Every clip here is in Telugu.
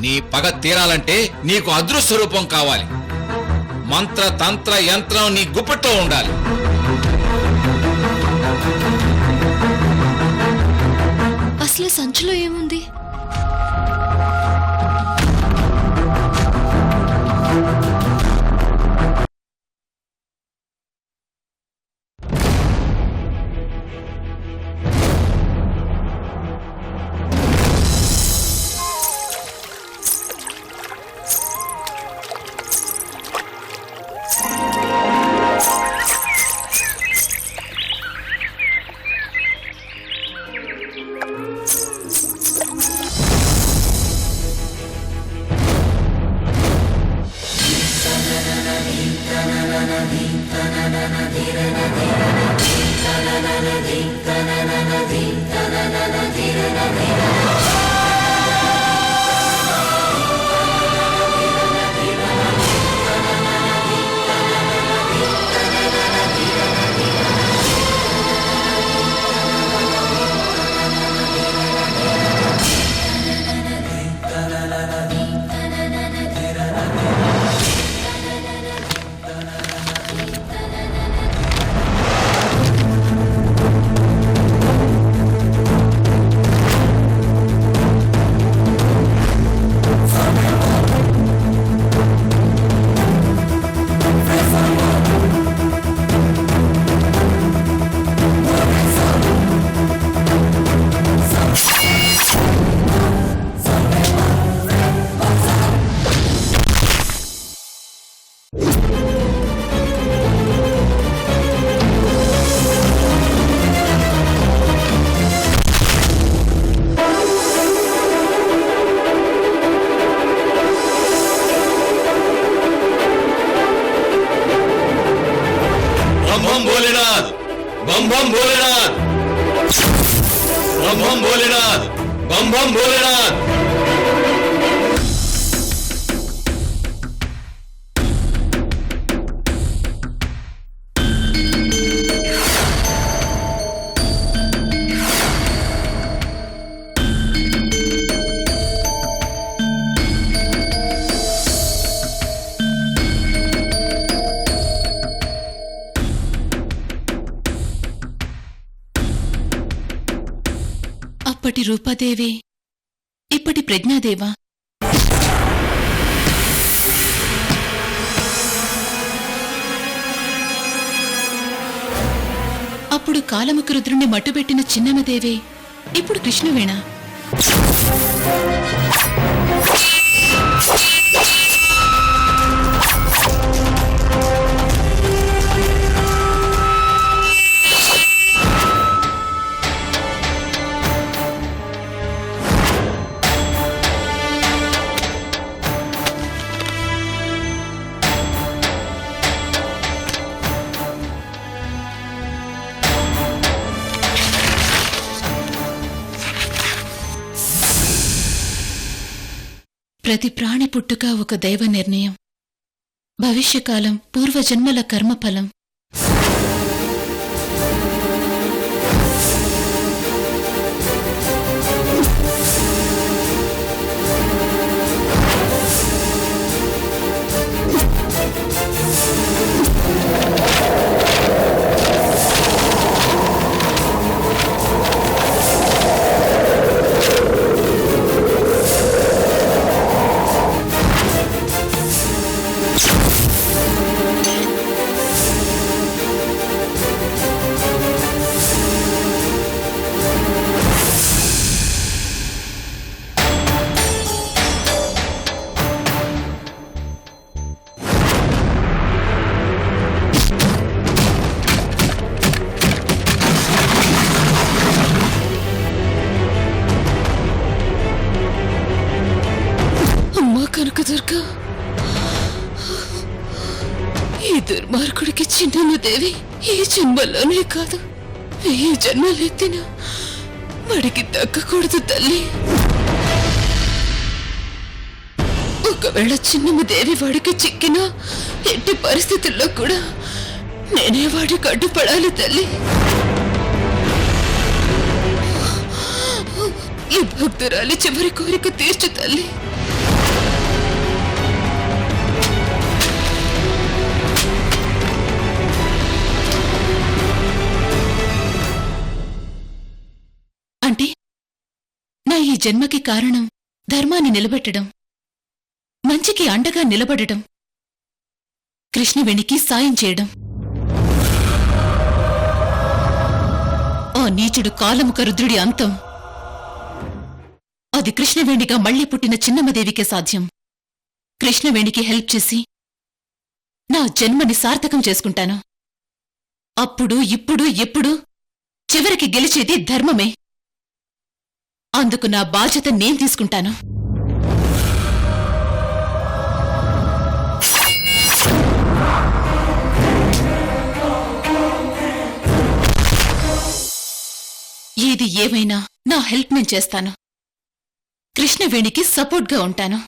నీ పగ తీరాలంటే నీకు అదృశ్య రూపం కావాలి. మంత్ర తంత్ర యంత్రం నీ గుప్పెట్లో ఉండాలి. అసలు సంచిలో ఏముంది? बम भोलेनाथ, बम बम भोलेनाथ, बम बम भोलेनाथ, बम बम भोलेनाथ। అప్పటి రూపాదేవి ఇప్పటి ప్రజ్ఞాదేవా? అప్పుడు కాలముఖ రుద్రుణ్ణి మట్టుబెట్టిన చిన్నమ్మదేవి ఇప్పుడు కృష్ణవేణ. ప్రతి ప్రాణి పుట్టుక ఒక దైవ నిర్ణయం, భవిష్యకాలం పూర్వజన్మల కర్మఫలం. కనకదుర్గ, ఈ దుర్మార్గుడికి చిన్నమ్మదేవి ఈ జన్మలోనే కాదు, ఈ జన్మలెత్తిన వాడికి దక్కకూడదు తల్లి. ఒకవేళ చిన్నమ్మదేవి వాడికి చిక్కినా ఎట్టి పరిస్థితుల్లో కూడా నేనే వాడికి అడ్డుపడాలి తల్లి. ఈ భక్తురాలి చివరి కోరిక తీర్చు తల్లి. ఈ జన్మకి కారణం ధర్మాన్ని నిలబెట్టడం, మంచికి అండగా నిలబడటం, కృష్ణవేణికి సాయం చేయడం. ఆ నీచుడు కాలముక రుద్రుడి అంతం అది కృష్ణవేణిగా మళ్లీ పుట్టిన చిన్నమ్మదేవికే సాధ్యం. కృష్ణవేణికి హెల్ప్ చేసి నా జన్మని సార్థకం చేసుకుంటాను. అప్పుడు ఇప్పుడు ఎప్పుడు చివరికి గెలిచేది ధర్మమే. అందుకు నా బాధ్యత నేను తీసుకుంటాను. ఏది ఏమైనా నా హెల్ప్ నేను చేస్తాను. కృష్ణవేణికి సపోర్ట్గా ఉంటాను.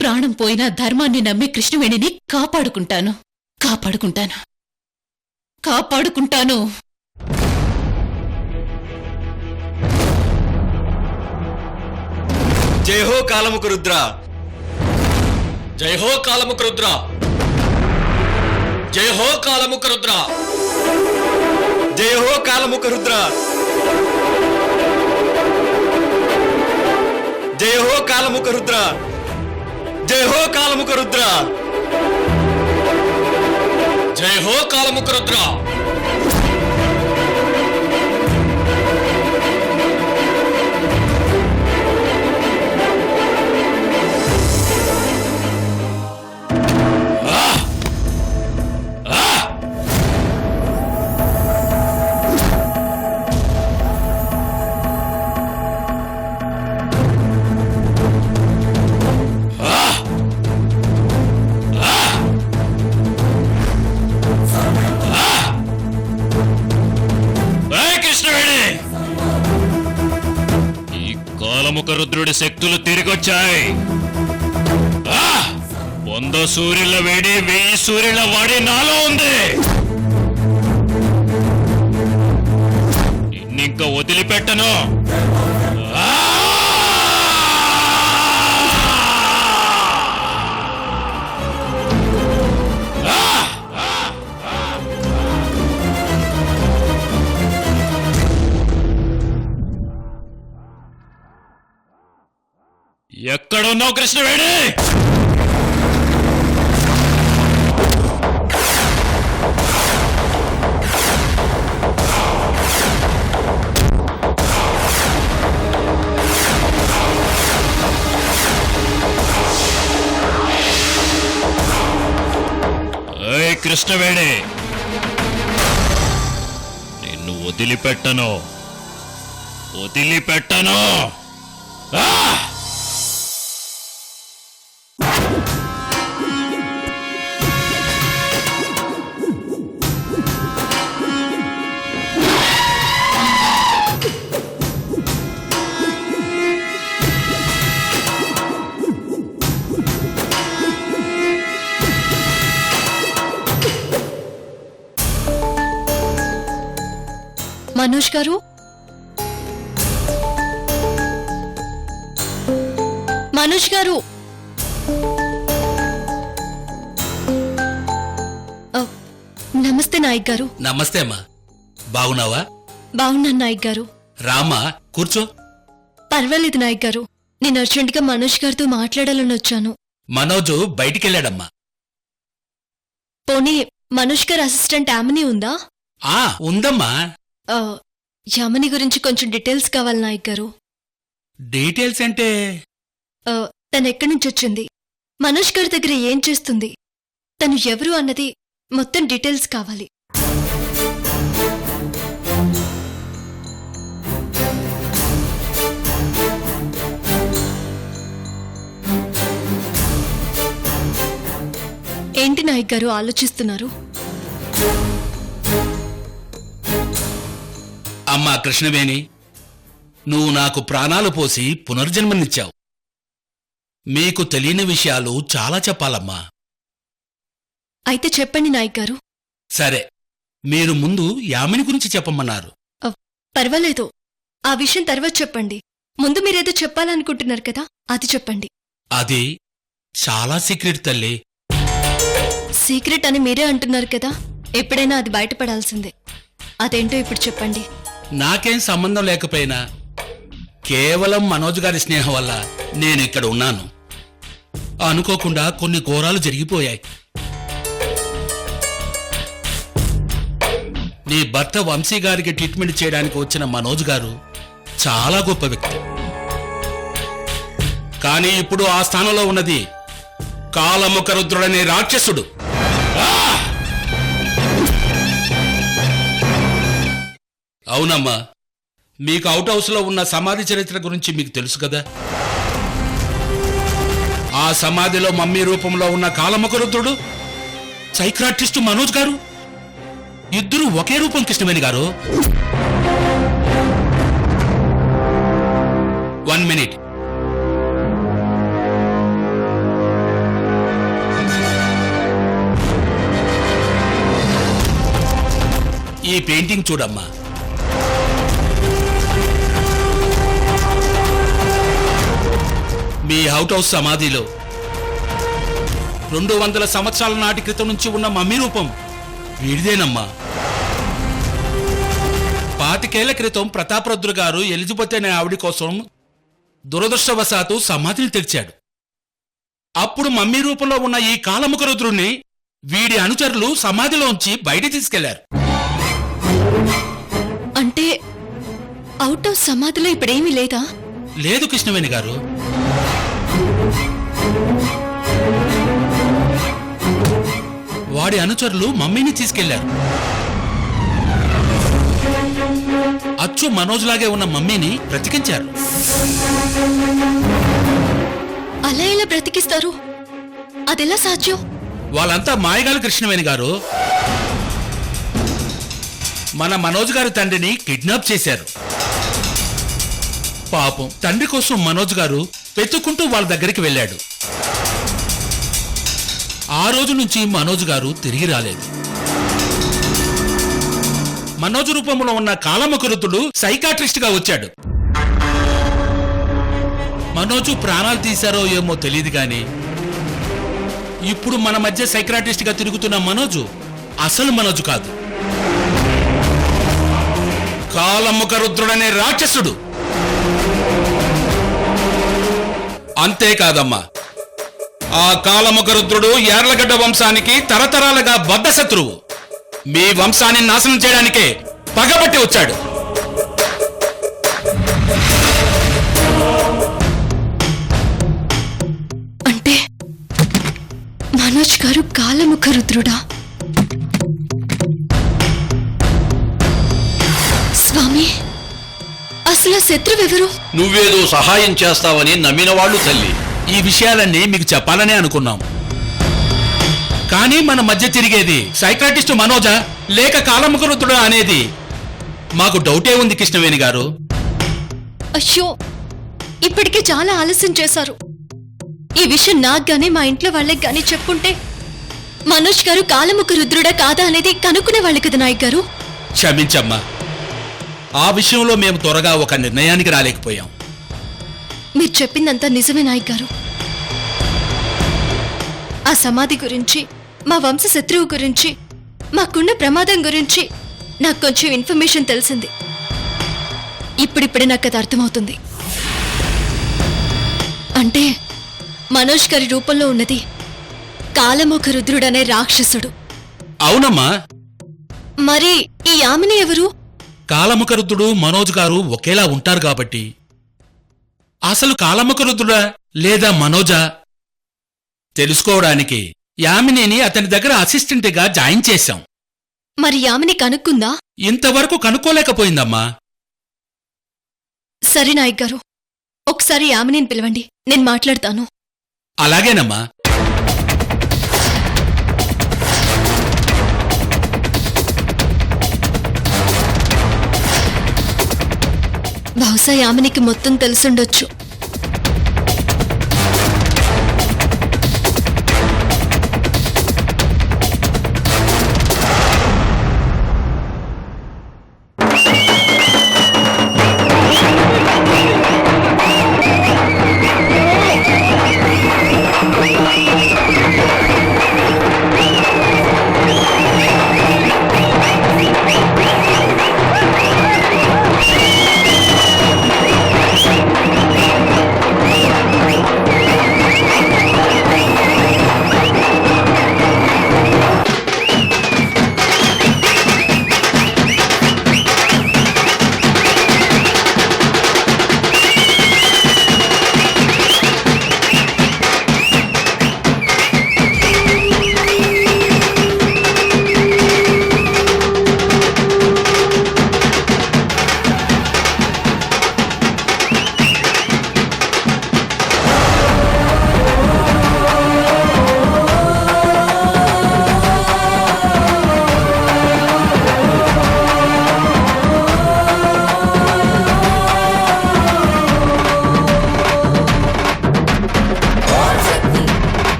ప్రాణం పోయినా ధర్మాన్ని నమ్మి కృష్ణవేణిని కాపాడుకుంటాను. కాపాడుకుంటాను. కాపాడుకుంటాను. జై హో కాలముక రుద్ర, జై హో కాలముక రుద్ర, జై హో కాలముక రుద్ర, జై హో కాలముక రుద్ర, జై హో కాలముక రుద్ర, జై హో కాలముక రుద్ర, జై హో కాలముక రుద్ర. కాలముక రుద్రుడి శక్తులు తిరిగొచ్చాయి. 100 సూర్యుల వేడి 1000 సూర్యుల వాడి నాలో ఉంది. నిన్నింక వదిలిపెట్టను. ఎక్కడున్నావు కృష్ణవేణి? ఏయ్ కృష్ణవేణి, నిన్ను వదిలిపెట్టను. వదిలిపెట్టను. మనోజ్ గారు, మనోజ్ గారు, నమస్తే నాయక్ గారు. నమస్తే అమ్మా, బాగున్నావా? బాగున్నాను నాయక్ గారు. రామా, కూర్చో. పర్వాలేదు నాయక్ గారు, నేను అర్జెంటుగా మనోజ్ గారితో మాట్లాడాలని వచ్చాను. మనోజు బయటికెళ్ళాడమ్మా. పోనీ మనోజ్ గారు అసిస్టెంట్ యామిని ఉందా? ఉందమ్మా. యామిని గురించి కొంచెం డీటెయిల్స్ కావాలి నాయక్ గారు. డీటెయిల్స్ అంటే? తను ఎక్కడి నుంచి వచ్చింది, మనోజ్ గారి దగ్గర ఏం చేస్తుంది, తను ఎవరు అన్నది మొత్తం డీటెయిల్స్ కావాలి. ఏంటి నాయక్ గారు ఆలోచిస్తున్నారు? అమ్మా కృష్ణవేణి, నువ్వు నాకు ప్రాణాలు పోసి పునర్జన్మనిచ్చావు. మీకు తెలియని విషయాలు చాలా చెప్పాలమ్మా. అయితే చెప్పండి నాయక్ గారు. సరే, మీరు ముందు యామిని గురించి చెప్పమన్నారు. పర్వాలేదు, ఆ విషయం తర్వాత చెప్పండి. ముందు మీరేదో చెప్పాలనుకుంటున్నారు కదా, అది చెప్పండి. అది చాలా సీక్రెట్ తల్లి. సీక్రెట్ అని మీరే అంటున్నారు కదా, ఎప్పుడైనా అది బయటపడాల్సిందే. అదేంటో ఇప్పుడు చెప్పండి. నాకేం సంబంధం లేకపోయినా కేవలం మనోజ్ గారి స్నేహం వల్ల నేను ఇక్కడ ఉన్నాను. అనుకోకుండా కొన్ని ఘోరాలు జరిగిపోయాయి. నీ భర్త వంశీ గారికి ట్రీట్మెంట్ చేయడానికి వచ్చిన మనోజ్ గారు చాలా గొప్ప వ్యక్తి. కానీ ఇప్పుడు ఆ స్థానంలో ఉన్నది కాలముఖ రుద్రుడనే రాక్షసుడు. అవునమ్మా, మీకు అవుట్ హౌస్ లో ఉన్న సమాధి చరిత్ర గురించి మీకు తెలుసు కదా. ఆ సమాధిలో మమ్మీ రూపంలో ఉన్న కాలముఖ రుద్రుడు, సైక్రాటిస్టు మనోజ్ గారు ఇద్దరు ఒకే రూపం. కృష్ణవేణి గారు, 1 minute. ఈ పెయింటింగ్ చూడమ్మా. మీ అవుట్ హౌస్ సమాధిలో 200 సంవత్సరాల నాటి క్రితం నుంచి ఉన్న మమ్మీ రూపం వీడిదేనమ్మా. 25 ఏళ్ల క్రితం ప్రతాపరుద్రు గారు ఎలిజబెత్ అనే ఆవిడ కోసం దురదృష్టవశాత్తు సమాధిని తెరిచాడు. అప్పుడు మమ్మీ రూపంలో ఉన్న ఈ కాలముఖ రుద్రుణ్ణి వీడి అనుచరులు సమాధిలోంచి బయట తీసుకెళ్లారు. అంటే అవుట్ ఆఫ్ సమాధిలో ఇప్పుడేమీ లేదా? లేదు కృష్ణవేణి గారు. వాడి అనుచరులు మమ్మీని తీసుకెళ్లారు. అచ్చు మనోజ్ లాగే ఉన్న మమ్మీని బ్రతికించారు. అలా ఎలా బ్రతికిస్తారు? అదెలా సాధ్యం? వాళ్ళంతా మాయగాలు కృష్ణవేణి గారు. మన మనోజ్ గారి తండ్రిని కిడ్నాప్ చేశారు. పాపం తండ్రి కోసం మనోజ్ గారు వెతుక్కుంటూ వాళ్ళ దగ్గరికి వెళ్ళాడు. ఆ రోజు నుంచి మనోజ్ గారు తిరిగి రాలేదు. మనోజ్ రూపంలో ఉన్న కాలముఖ రుద్రుడు సైకాట్రిస్ట్ గా వచ్చాడు. మనోజు ప్రాణాలు తీశారో ఏమో తెలియదు గాని ఇప్పుడు మన మధ్య సైకాట్రిస్ట్ గా తిరుగుతున్న మనోజు అసలు మనోజు కాదు, కాలముఖ రుద్రుడనే రాక్షసుడు. అంతేకాదమ్మా, ఆ కాలముఖ రుద్రుడు యార్లగడ్డ వంశానికి తరతరాలుగా బద్ధ శత్రువు. మీ వంశాన్ని నాశనం చేయడానికే పగబట్టి వచ్చాడు. అంటే మనోజ్ గారు కాలముఖ రుద్రుడా? స్వామి, అసలు ఆ శత్రువెవరు? నువ్వేదో సహాయం చేస్తావని నమ్మిన వాళ్ళు తల్లి. ఈ విషయాలన్నీ మీకు చెప్పాలనే అనుకున్నాం. కానీ మన మధ్య తిరిగేది సైకాట్రిస్ట్ మనోజా లేక కాలముఖ రుద్రుడా అనేది మాకు డౌటే ఉంది కృష్ణవేణి గారు. అయ్యో, ఇప్పటికే చాలా ఆలస్యం చేశారు. ఈ విషయం నాకు గానీ మా ఇంట్లో వాళ్ళకి గానీ చెప్పుంటే మనోజ్ గారు కాలముఖ రుద్రుడా కాదా అనేది కనుక్కునే వాళ్ళు కదా నాయక్ గారు. క్షమించమ్మా, ఆ విషయంలో మేము త్వరగా ఒక నిర్ణయానికి రాలేకపోయాం. మీరు చెప్పిందంతా నిజమే నాయక్ గారు. ఆ సమాధి గురించి, మా వంశ శత్రువు గురించి, మాకున్న ప్రమాదం గురించి నాకు కొంచెం ఇన్ఫర్మేషన్ తెలిసింది. ఇప్పుడిప్పుడే నాకు అది అర్థమవుతుంది. అంటే మనోజ్ గారి రూపంలో ఉన్నది కాలముఖ రుద్రుడనే రాక్షసుడు. అవునమ్మా. మరి ఈ యామిని ఎవరు? కాలముఖ రుద్రుడు మనోజ్ గారు ఒకేలా ఉంటారు కాబట్టి అసలు కాలముఖ రుద్రుడా లేదా మనోజా తెలుసుకోవడానికి యామినిని అతని దగ్గర అసిస్టెంట్గా జాయిన్ చేశాం. మరి యామిని కనుక్కుందా? ఇంతవరకు కనుక్కోలేకపోయిందమ్మా. సరే నాయక్ గారు, ఒకసారి యామినిని పిలవండి, నేను మాట్లాడతాను. అలాగేనమ్మా. బహుశా యామినికి మొత్తం తెలుసుండొచ్చు.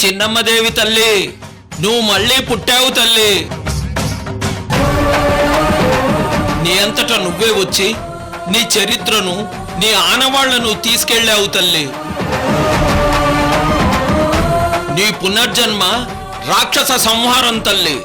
చిన్నమ్మదేవి తల్లి, నువ్వు మళ్ళీ పుట్టావు తల్లి. నీ అంతట నువ్వే వచ్చి నీ చరిత్రను, నీ ఆనవాళ్లను తీసుకెళ్ళావు తల్లి. నీ పునర్జన్మ రాక్షస సంహారం తల్లి.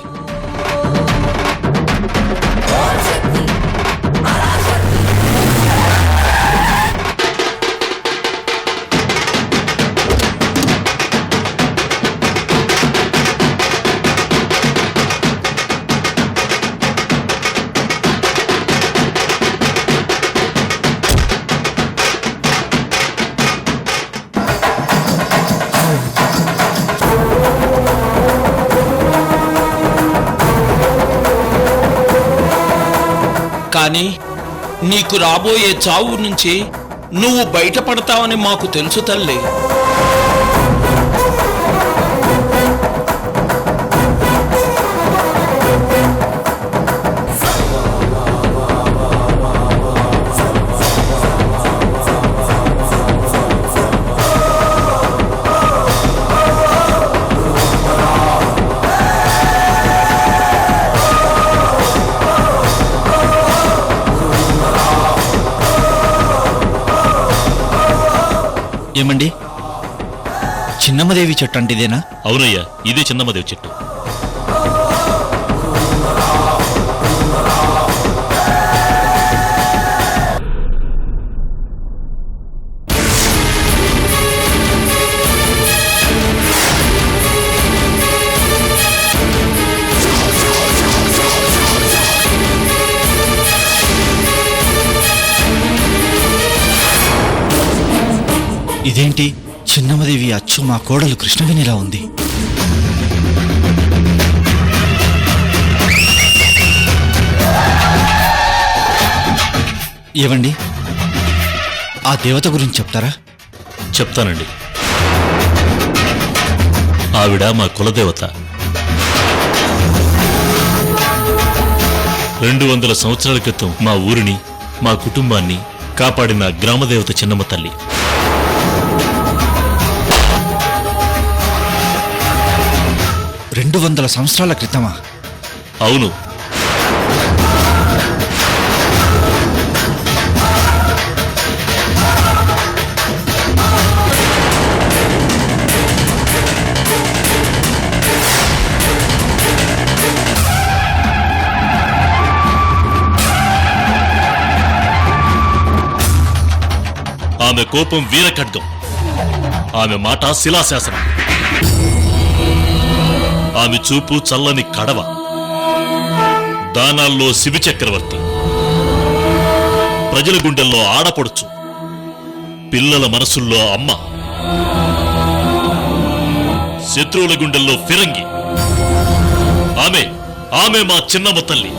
కానీ నీకు రాబోయే చావు నుంచి నువ్వు బయటపడతావని మాకు తెలుసు తల్లి. ఏమండి, చిన్నమ్మదేవి చెట్టు అంటే ఇదేనా? అవునయ్యా, ఇదే చిన్నమ్మదేవి చెట్టు. ఇదేంటి, చిన్నమ్మదేవి అచ్చు మా కోడలు కృష్ణవేణిలా ఉంది. ఏవండి, ఆ దేవత గురించి చెప్తారా? చెప్తానండి. ఆవిడ మా కులదేవత. 200 సంవత్సరాల క్రితం మా ఊరిని, మా కుటుంబాన్ని కాపాడిన గ్రామదేవత చిన్నమ్మ తల్లి. రెండు 200 సంవత్సరాల క్రితమా? అవును. ఆమె కోపం వీరఖడ్గం, ఆమె మాట శిలాశాసనం, ఆమె చూపు చల్లని కడవ, దానాల్లో శిబి చక్రవర్తి, ప్రజల గుండెల్లో ఆడపడుచు, పిల్లల మనసుల్లో అమ్మ, శత్రువుల గుండెల్లో ఫిరంగి. ఆమె మా చిన్నమ్మ తల్లి.